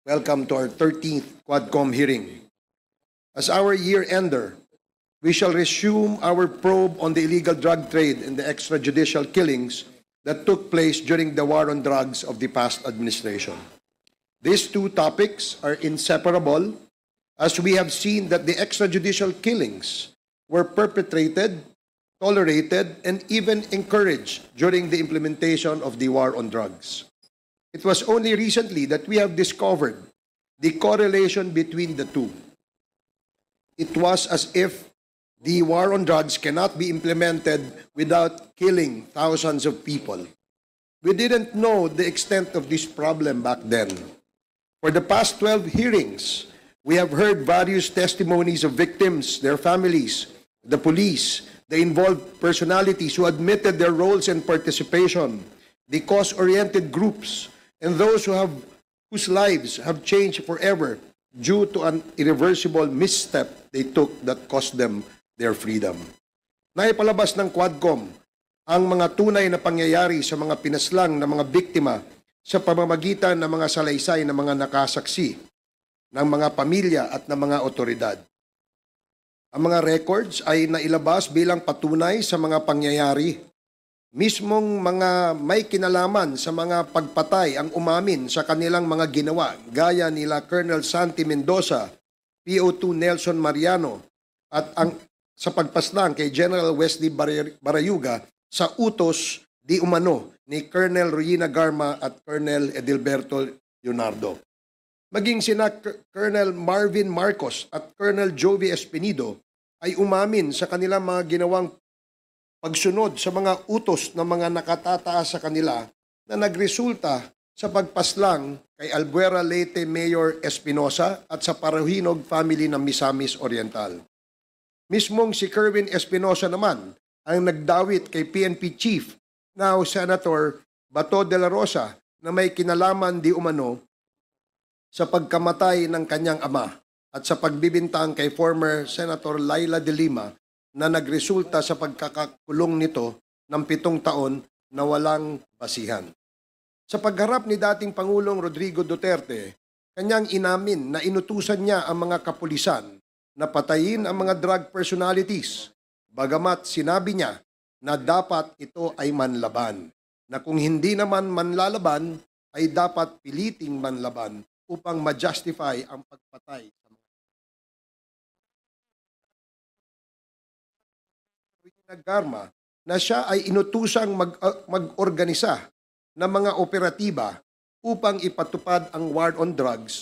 Welcome to our 13th Quadcom hearing. As our year-ender, we shall resume our probe on the illegal drug trade and the extrajudicial killings that took place during the war on drugs of the past administration. These two topics are inseparable, as we have seen that the extrajudicial killings were perpetrated, tolerated, and even encouraged during the implementation of the war on drugs. It was only recently that we have discovered the correlation between the two. It was as if the war on drugs cannot be implemented without killing thousands of people. We didn't know the extent of this problem back then. For the past 12 hearings, we have heard various testimonies of victims, their families, the police, the involved personalities who admitted their roles and participation, the cause-oriented groups, and those whose lives have changed forever due to an irreversible misstep they took that cost them their freedom. Naipalabas ng Quadcom ang mga tunay na pangyayari sa mga pinaslang na mga biktima sa pamamagitan ng mga salaysay ng mga nakasaksi, ng mga pamilya at ng mga otoridad. Ang mga records ay nailabas bilang patunay sa mga pangyayari. Mismong mga may kinalaman sa mga pagpatay ang umamin sa kanilang mga ginawa, gaya nila Colonel Santi Mendoza, PO2 Nelson Mariano, at sa pagpaslang kay General Wesley Barayuga sa utos di umano ni Colonel Ruina Garma at Colonel Edilberto Leonardo. Maging sina Colonel Marvin Marcos at Colonel Jovi Espinido ay umamin sa kanilang mga ginawang pagsunod sa mga utos ng mga nakatataas sa kanila na nagresulta sa pagpaslang kay Albuera Leyte Mayor Espinosa at sa Parahinog family ng Misamis Oriental. Mismong si Kerwin Espinosa naman ang nagdawit kay PNP Chief, now Senator Bato de la Rosa, na may kinalaman di umano sa pagkamatay ng kanyang ama at sa pagbibintang kay former Senator Laila de Lima na nagresulta sa pagkakakulong nito ng 7 taon na walang basihan. Sa pagharap ni dating Pangulong Rodrigo Duterte, kanyang inamin na inutusan niya ang mga kapulisan na patayin ang mga drug personalities, bagamat sinabi niya na dapat ito ay manlaban, na kung hindi naman manlalaban ay dapat piliting manlaban upang ma-justify ang pagpatay sa mga Garma na siya ay inutusang mag-organisa ng mga operatiba upang ipatupad ang war on drugs